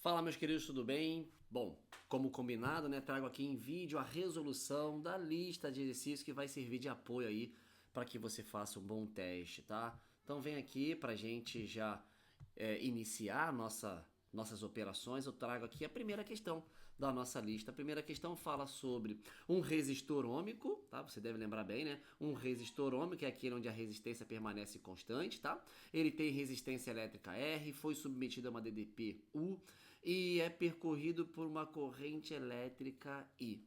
Fala, meus queridos, tudo bem? Bom, como combinado, né, trago aqui em vídeo a resolução da lista de exercícios que vai servir de apoio aí para que você faça um bom teste, tá? Então vem aqui para a gente já iniciar nossas operações. Eu trago aqui a primeira questão da nossa lista. A primeira questão fala sobre um resistor ôhmico, tá? Você deve lembrar bem, né? Um resistor ôhmico é aquele onde a resistência permanece constante, tá? Ele tem resistência elétrica R, foi submetido a uma DDP U e é percorrido por uma corrente elétrica I.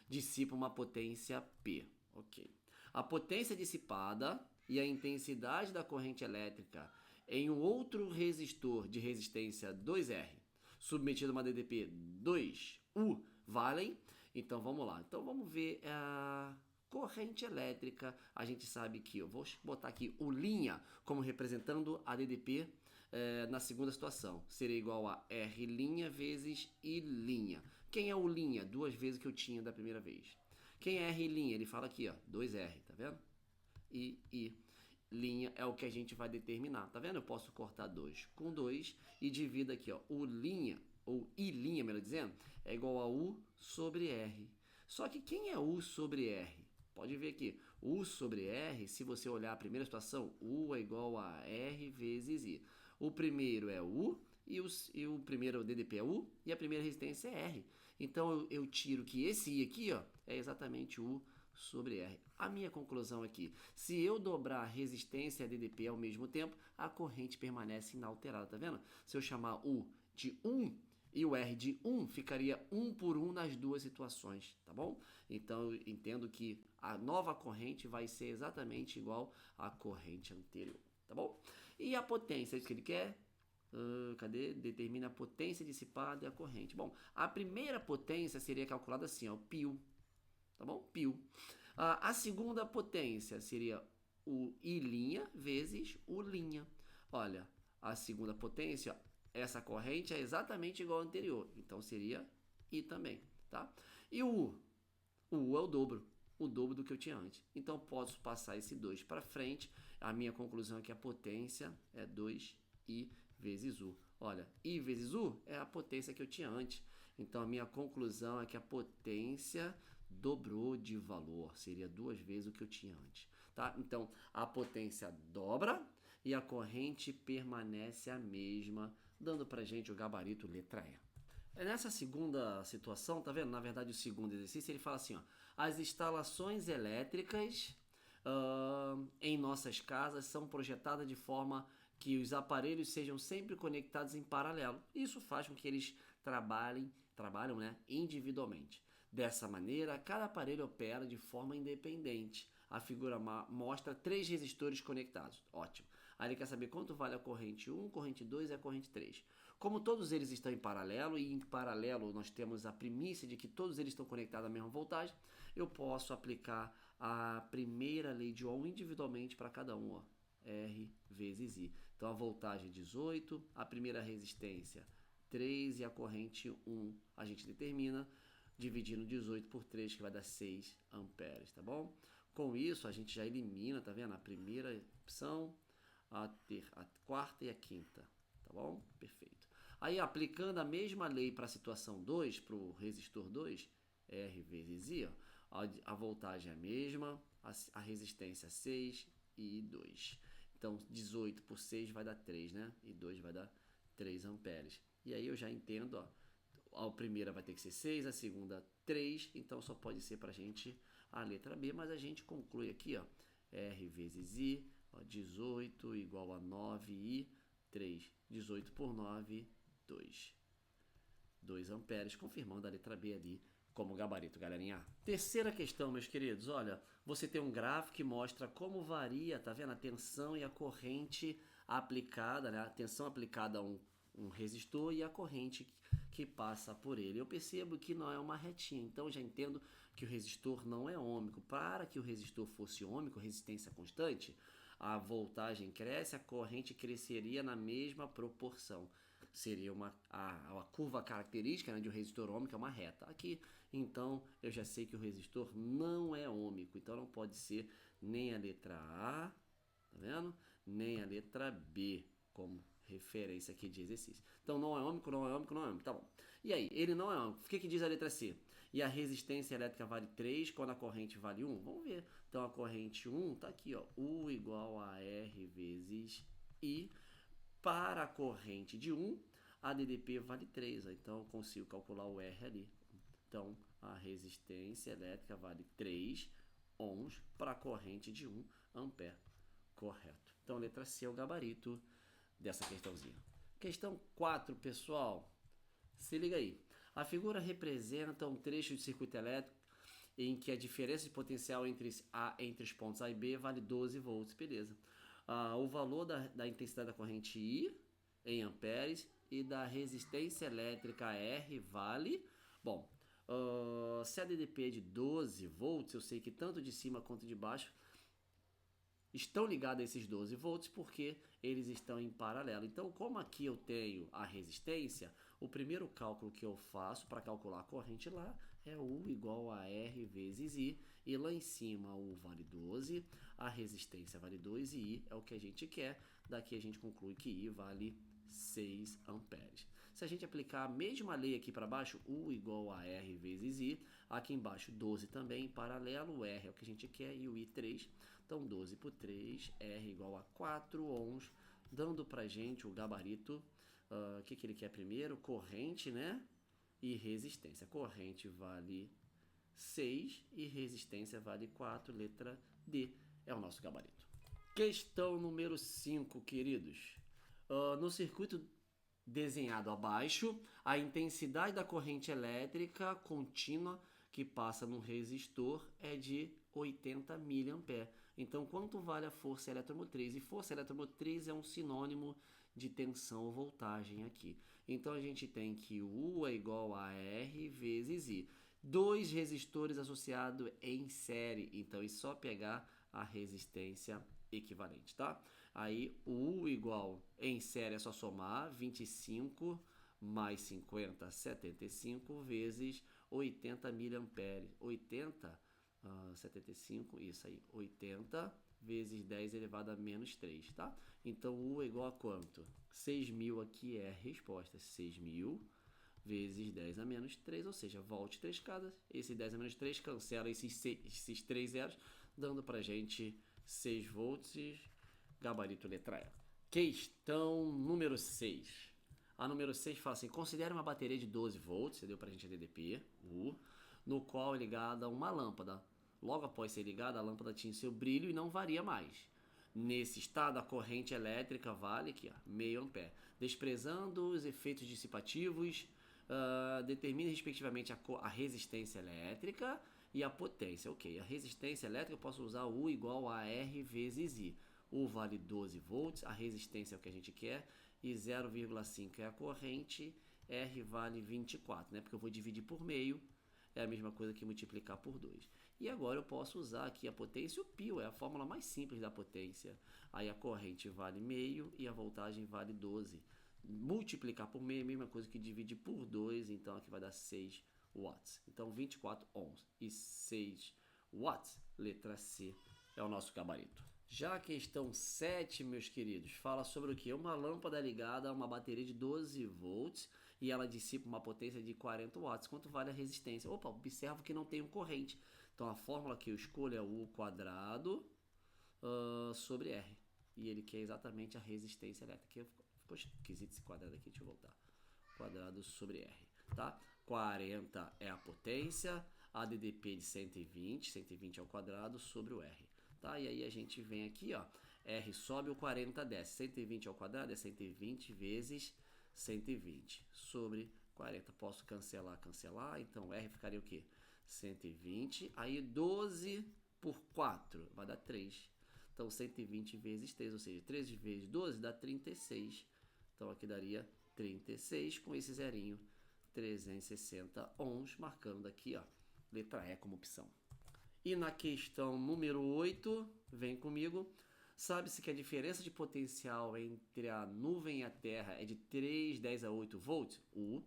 Dissipa uma potência P. Ok. A potência dissipada e a intensidade da corrente elétrica em um outro resistor de resistência 2R, submetido a uma DDP 2U, valem. Então vamos lá. Então vamos ver a corrente elétrica. A gente sabe que eu vou botar aqui o linha como representando a DDP na segunda situação. Seria igual a R' vezes I'. Quem é o linha? Duas vezes que eu tinha da primeira vez. Quem é R'? Ele fala aqui, ó, 2R, tá vendo? E linha é o que a gente vai determinar, tá vendo? Eu posso cortar 2 com 2 e divido aqui, ó, o linha, ou I', melhor dizendo, é igual a U sobre R. Só que quem é U sobre R? Pode ver aqui, U sobre R, se você olhar a primeira situação, U é igual a R vezes I. O primeiro é U e o primeiro DDP é U e a primeira resistência é R. Então eu tiro que esse I aqui, ó, é exatamente U sobre R. A minha conclusão aqui, se eu dobrar a resistência e a DDP ao mesmo tempo, a corrente permanece inalterada, tá vendo? Se eu chamar U de 1 e o R de 1, ficaria 1 por 1 nas duas situações, tá bom? Então eu entendo que a nova corrente vai ser exatamente igual à corrente anterior, tá bom? E a potência, é isso que ele quer? Cadê? Determina a potência dissipada e a corrente. Bom, a primeira potência seria calculada assim, ó, π, tá bom? Π. A segunda potência seria o I' vezes o linha. Olha, a segunda potência, essa corrente é exatamente igual à anterior, então seria I também, tá? E o U? O U é o dobro do que eu tinha antes. Então posso passar esse 2 para frente. A minha conclusão é que a potência é 2I vezes U. Olha, I vezes U é a potência que eu tinha antes. Então a minha conclusão é que a potência dobrou de valor, seria 2 vezes o que eu tinha antes, tá? Então a potência dobra e a corrente permanece a mesma, dando pra gente o gabarito letra E. Nessa segunda situação, tá vendo? Na verdade, o segundo exercício, ele fala assim, ó, as instalações elétricas em nossas casas são projetadas de forma que os aparelhos sejam sempre conectados em paralelo. Isso faz com que eles trabalham, né, individualmente. Dessa maneira, cada aparelho opera de forma independente. A figura mostra 3 resistores conectados. Ótimo. Aí ele quer saber quanto vale a corrente 1, corrente 2 e a corrente 3. Como todos eles estão em paralelo, e em paralelo nós temos a primícia de que todos eles estão conectados à mesma voltagem, eu posso aplicar a primeira lei de Ohm individualmente para cada um, ó. R vezes I. Então a voltagem é 18, a primeira resistência 3 e a corrente 1 a gente determina dividindo 18 por 3, que vai dar 6 amperes, tá bom? Com isso a gente já elimina, tá vendo? A primeira opção, a quarta e a quinta, tá bom? Perfeito. Aí aplicando a mesma lei para a situação 2, para o resistor 2, R vezes I, ó, a voltagem é a mesma, a resistência 6 e 2. Então 18 por 6 vai dar 3, né? E 2 vai dar 3 amperes. E aí eu já entendo, ó, a primeira vai ter que ser 6, a segunda 3, então só pode ser para a gente a letra B, mas a gente conclui aqui, ó, R vezes I, ó, 18 igual a 9I, 3. 18 por 9, 2. 2 amperes, confirmando a letra B ali como gabarito, galerinha. Terceira questão, meus queridos, olha, você tem um gráfico que mostra como varia, tá vendo? A tensão e a corrente aplicada, né? A tensão aplicada a um resistor e a corrente que passa por ele. Eu percebo que não é uma retinha, então já entendo que o resistor não é ôhmico. Para que o resistor fosse ôhmico, resistência constante, a voltagem cresce, a corrente cresceria na mesma proporção. Seria a curva característica, né, de um resistor ôhmico é uma reta. Aqui, então, eu já sei que o resistor não é ôhmico, então não pode ser nem a letra A, tá vendo? Nem a letra B como Referência aqui de exercício. Então não é ômico, não é ômico, não é ômico. Tá bom. E aí, ele não é ômico. O que diz a letra C? E a resistência elétrica vale 3 quando a corrente vale 1? Vamos ver. Então a corrente 1 está aqui, ó. U igual a R vezes I. Para a corrente de 1, a DDP vale 3. Ó. Então eu consigo calcular o R ali. Então a resistência elétrica vale 3 ohms para a corrente de 1 ampere. Correto. Então letra C é o gabarito dessa questãozinha. Questão 4, pessoal. Se liga aí. A figura representa um trecho de circuito elétrico em que a diferença de potencial entre os pontos A e B vale 12 volts. Beleza. O valor da intensidade da corrente I em amperes e da resistência elétrica R vale... Bom, se a DDP é de 12 volts, eu sei que tanto de cima quanto de baixo estão ligados a esses 12 volts porque eles estão em paralelo. Então, como aqui eu tenho a resistência, o primeiro cálculo que eu faço para calcular a corrente lá é U igual a R vezes I. E lá em cima U vale 12, a resistência vale 2 e I é o que a gente quer. Daqui a gente conclui que I vale 6 amperes. Se a gente aplicar a mesma lei aqui para baixo, U igual a R vezes I, aqui embaixo 12 também em paralelo, o R é o que a gente quer e o I 3. Então 12 por 3, R igual a 4 ohms, dando pra gente o gabarito. O que ele quer primeiro? Corrente, né? E resistência. Corrente vale 6 e resistência vale 4. Letra D é o nosso gabarito. Questão número 5, queridos. No circuito desenhado abaixo, a intensidade da corrente elétrica contínua que passa no resistor é de 80 mA. Então, quanto vale a força eletromotriz? E força eletromotriz é um sinônimo de tensão ou voltagem aqui. Então, a gente tem que U é igual a R vezes I. Dois resistores associados em série. Então, é só pegar a resistência equivalente, tá? Aí, o U igual em série é só somar 25 mais 50, 75 vezes 80 mA. 75, isso aí, 80 vezes 10 elevado a menos 3, tá? Então, U é igual a quanto? 6.000 aqui é a resposta, 6.000 vezes 10 a menos 3, ou seja, volte 3 casas, esse 10 a menos 3 cancela esses 3 zeros, dando pra gente 6 volts, gabarito letra E. Questão número 6. A número 6 fala assim, considere uma bateria de 12 volts, você deu pra gente a DDP, U, no qual é ligada uma lâmpada. Logo após ser ligada, a lâmpada tinha seu brilho e não varia mais. Nesse estado, a corrente elétrica vale aqui, ó, meio ampere. Desprezando os efeitos dissipativos, determine respectivamente a resistência elétrica e a potência. Ok, a resistência elétrica eu posso usar U igual a R vezes I. U vale 12 volts, a resistência é o que a gente quer, e 0,5 é a corrente, R vale 24, né? Porque eu vou dividir por meio, é a mesma coisa que multiplicar por 2. E agora eu posso usar aqui a potência, o π, é a fórmula mais simples da potência. Aí a corrente vale meio e a voltagem vale 12. Multiplicar por meio é a mesma coisa que dividir por 2, então aqui vai dar 6 watts. Então 24 ohms e 6 watts, letra C é o nosso gabarito. Já a questão 7, meus queridos, fala sobre o que? Uma lâmpada ligada a uma bateria de 12 volts e ela dissipa uma potência de 40 watts. Quanto vale a resistência? Opa, observo que não tem corrente. Então a fórmula que eu escolho é U quadrado sobre R. E ele quer exatamente a resistência elétrica. Ficou esquisito esse quadrado aqui, deixa eu voltar. Quadrado sobre R, tá? 40 é a potência, a DDP de 120, 120 ao quadrado sobre o R. Tá? E aí a gente vem aqui, ó, R sobe, o 40 desce. 120 ao quadrado é 120 vezes 120 sobre 40. Posso cancelar, então R ficaria o quê? 120, aí 12 por 4 vai dar 3. Então 120 vezes 3, ou seja, 3 vezes 12 dá 36. Então aqui daria 36 com esse zerinho, 360 ohms, marcando aqui, ó, letra E como opção. E na questão número 8, vem comigo, sabe-se que a diferença de potencial entre a nuvem e a Terra é de 3,10 a 8 volts, U,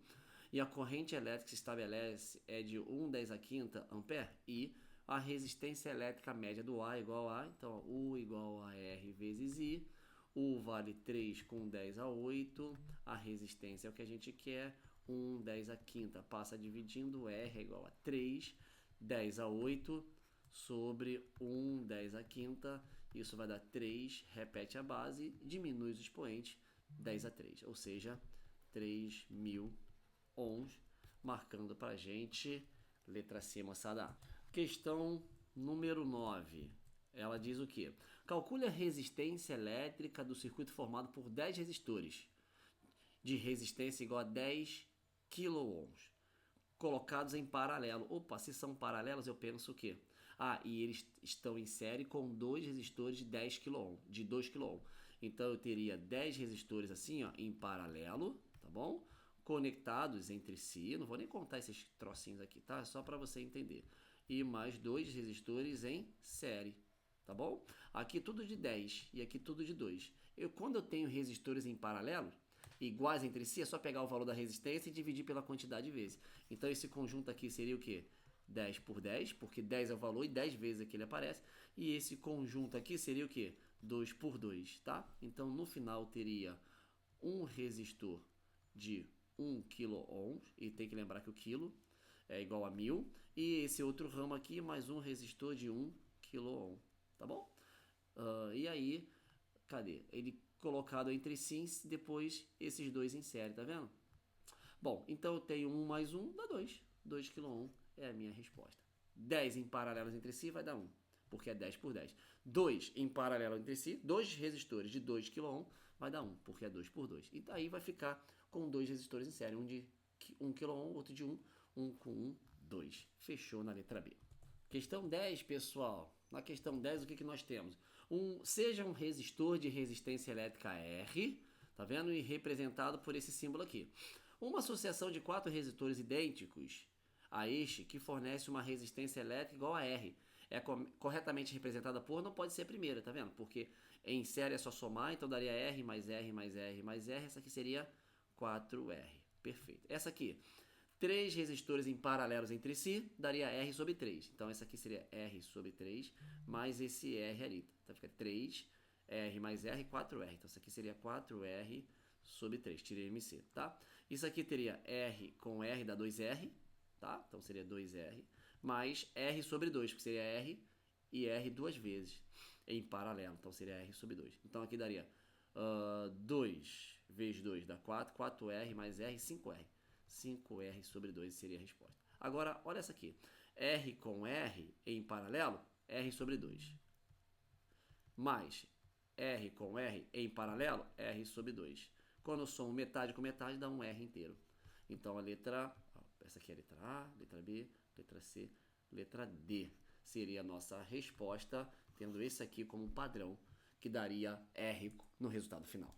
e a corrente elétrica que se estabelece é de 1,10 a quinta ampere, I, a resistência elétrica média do A é igual a, então U igual a R vezes I, U vale 3 com 10 a 8. A resistência é o que a gente quer. 1, 10 a quinta. Passa dividindo. R é igual a 3, 10 a 8 sobre 1, 10 a quinta. Isso vai dar 3. Repete a base. Diminui os expoentes. 10 a 3. Ou seja, 3.000 ohms. Marcando pra gente. Letra C, moçada. Questão número 9. Ela diz o quê? Calcule a resistência elétrica do circuito formado por 10 resistores de resistência igual a 10 kΩ, colocados em paralelo. Opa, se são paralelos, eu penso o quê? Ah, e eles estão em série com dois resistores de 10 kΩ, de 2 kΩ. Então eu teria 10 resistores assim, ó, em paralelo, tá bom? Conectados entre si. Eu não vou nem contar esses trocinhos aqui, tá? Só para você entender. E mais dois resistores em série, tá bom? Aqui tudo de 10 e aqui tudo de 2. Quando eu tenho resistores em paralelo, iguais entre si, é só pegar o valor da resistência e dividir pela quantidade de vezes. Então esse conjunto aqui seria o quê? 10 por 10, porque 10 é o valor e 10 vezes aqui ele aparece. E esse conjunto aqui seria o quê? 2 por 2, tá? Então no final teria um resistor de 1 kΩ, e tem que lembrar que o quilo é igual a 1000, e esse outro ramo aqui mais um resistor de 1 kΩ, tá bom? E aí, cadê? Ele colocado entre si, depois esses dois em série, tá vendo? Bom, então eu tenho 1 mais 1 dá 2. 2 kΩ é a minha resposta. 10 em paralelos entre si vai dar 1, porque é 10 por 10. 2 em paralelo entre si, dois resistores de 2 kΩ vai dar 1, porque é 2 por 2. E daí vai ficar com dois resistores em série, um de 1 kΩ, outro de 1, 1 com 1, 2. Fechou na letra B. Questão 10, pessoal. Na questão 10, o que nós temos? Seja um resistor de resistência elétrica R, tá vendo? E representado por esse símbolo aqui. Uma associação de 4 resistores idênticos a este que fornece uma resistência elétrica igual a R. É corretamente representada por, não pode ser a primeira, tá vendo? Porque em série é só somar, então daria R mais R mais R mais R. Essa aqui seria 4R. Perfeito. Essa aqui, 3 resistores em paralelos entre si, daria R sobre 3. Então, essa aqui seria R sobre 3, mais esse R ali. Então, fica 3R mais R, 4R. Então, isso aqui seria 4R sobre 3. Tirei MC, tá? Isso aqui teria R com R, dá 2R, tá? Então, seria 2R, mais R sobre 2, que seria R e R duas vezes, em paralelo. Então, seria R sobre 2. Então, aqui daria 2 vezes 2 dá 4, 4R mais R, 5R. 5R sobre 2 seria a resposta. Agora, olha essa aqui. R com R em paralelo, R sobre 2. Mais R com R em paralelo, R sobre 2. Quando eu somo metade com metade, dá um R inteiro. Então, a letra... Essa aqui é a letra A, letra B, letra C, letra D. Seria a nossa resposta, tendo esse aqui como padrão, que daria R no resultado final.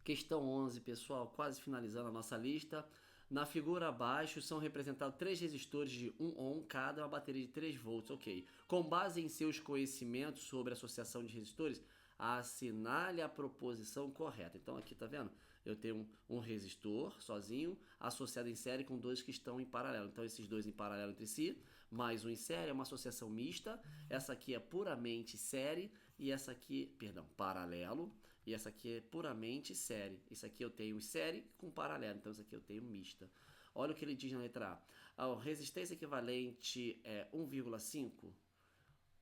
Questão 11, pessoal, quase finalizando a nossa lista. Na figura abaixo são representados 3 resistores de 1 ohm cada, uma bateria de 3 volts, ok. Com base em seus conhecimentos sobre associação de resistores, assinale a proposição correta. Então aqui tá vendo? Eu tenho um resistor sozinho, associado em série com dois que estão em paralelo. Então esses dois em paralelo entre si, mais um em série, é uma associação mista. Essa aqui é puramente série e essa aqui, perdão, paralelo. E essa aqui é puramente série. Isso aqui eu tenho série com paralelo. Então isso aqui eu tenho mista. Olha o que ele diz na letra A. A resistência equivalente é 1,5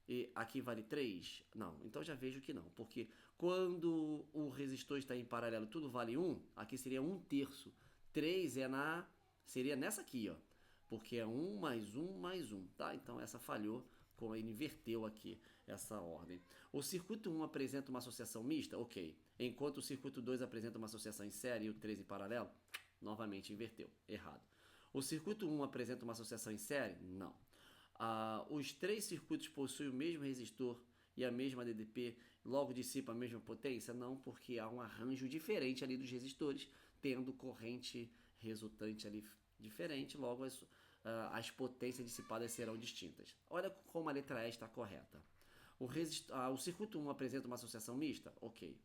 e aqui vale 3? Não, então já vejo que não. Porque quando o resistor está em paralelo tudo vale 1, aqui seria 1/3. 3 seria nessa aqui, ó. Porque é 1 mais 1 mais 1, tá? Então essa falhou. Como ele inverteu aqui essa ordem. O circuito 1 apresenta uma associação mista? Ok. Enquanto o circuito 2 apresenta uma associação em série e o 3 em paralelo? Novamente inverteu. Errado. O circuito 1 apresenta uma associação em série? Não. Os 3 circuitos possuem o mesmo resistor e a mesma DDP, logo dissipam a mesma potência? Não, porque há um arranjo diferente ali dos resistores, tendo corrente resultante ali diferente, logo as potências dissipadas serão distintas. Olha como a letra E está correta. O circuito 1 apresenta uma associação mista? Ok.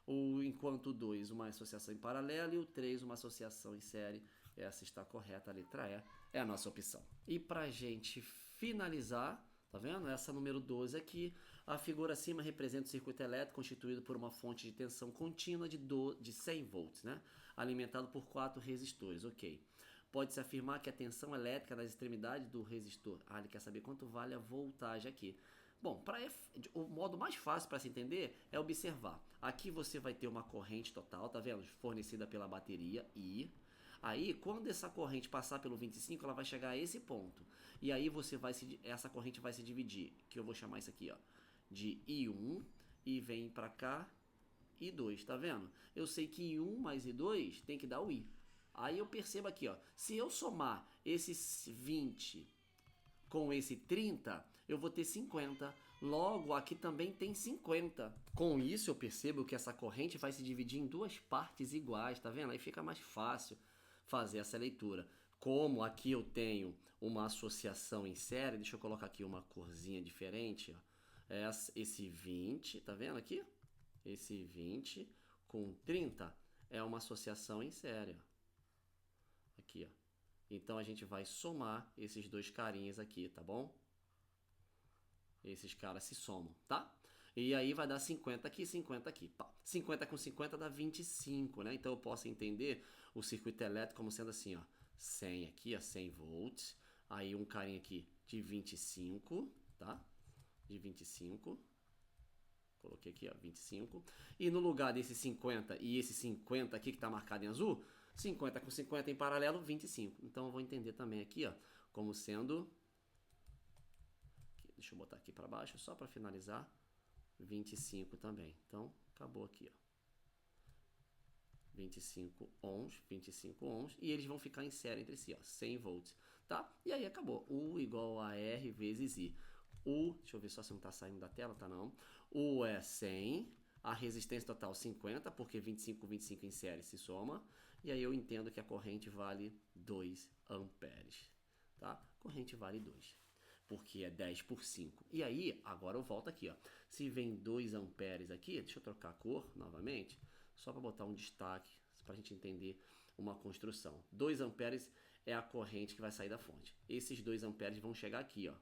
Enquanto o 2 uma associação em paralelo e o 3 uma associação em série. Essa está correta, a letra E é a nossa opção. E para a gente finalizar, Tá vendo? Essa número 12 aqui. A figura acima representa o circuito elétrico constituído por uma fonte de tensão contínua de 100 volts, né? Alimentado por 4 resistores, ok. Pode-se afirmar que a tensão elétrica nas extremidades do resistor... Ah, ele quer saber quanto vale a voltagem aqui. Bom, o modo mais fácil para se entender é observar. Aqui você vai ter uma corrente total, tá vendo? Fornecida pela bateria I. Aí, quando essa corrente passar pelo 25, ela vai chegar a esse ponto. E aí essa corrente vai se dividir, que eu vou chamar isso aqui, ó, de I1 e vem para cá I2, tá vendo? Eu sei que I1 mais I2 tem que dar o I. Aí eu percebo aqui, ó, se eu somar esses 20 com esse 30, eu vou ter 50. Logo, aqui também tem 50. Com isso, eu percebo que essa corrente vai se dividir em duas partes iguais, tá vendo? Aí fica mais fácil fazer essa leitura. Como aqui eu tenho uma associação em série, deixa eu colocar aqui uma corzinha diferente, ó. Esse 20, tá vendo aqui? Esse 20 com 30 é uma associação em série, ó. Aqui, ó. Então a gente vai somar esses dois carinhas aqui, tá bom? Esses caras se somam, tá? E aí vai dar 50 aqui, 50 aqui. 50 com 50 dá 25, né? Então eu posso entender o circuito elétrico como sendo assim, ó. 100 aqui, ó, 100 volts. Aí um carinha aqui de 25, tá? De 25. Coloquei aqui, ó, 25. E no lugar desse 50 e esse 50 aqui que tá marcado em azul, 50 com 50 em paralelo, 25. Então eu vou entender também aqui, ó, como sendo... Deixa eu botar aqui para baixo, só para finalizar. 25 também. Então, acabou aqui, ó. 25 ohms, e eles vão ficar em série entre si, ó, 100 volts, tá? E aí acabou. U igual a R vezes I. Deixa eu ver só se não tá saindo da tela, tá não. U é 100, a resistência total 50, porque 25 com 25 em série se soma, e aí eu entendo que a corrente vale 2 amperes, tá? Corrente vale 2. Porque é 10 por 5. E aí, agora eu volto aqui, ó. Se vem 2 amperes aqui, deixa eu trocar a cor novamente, só para botar um destaque, para a gente entender uma construção. 2 amperes é a corrente que vai sair da fonte. Esses 2 amperes vão chegar aqui, ó.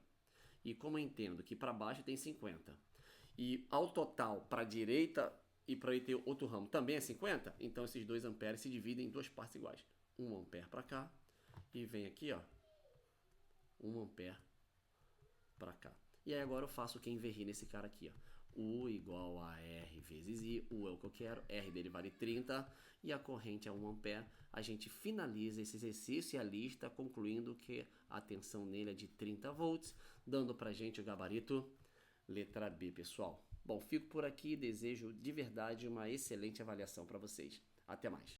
E como eu entendo que para baixo tem 50, e ao total para a direita e para o outro ramo também é 50, então esses 2 amperes se dividem em duas partes iguais. 1 ampere para cá e vem aqui, ó, 1 ampere para cá. E aí agora eu faço o que inverri nesse cara aqui, ó. U igual a R vezes I, U é o que eu quero, R dele vale 30 e a corrente é 1 ampere. A gente finaliza esse exercício e a lista concluindo que a tensão nele é de 30 volts, dando pra gente o gabarito letra B, pessoal. Bom, fico por aqui e desejo de verdade uma excelente avaliação para vocês. Até mais.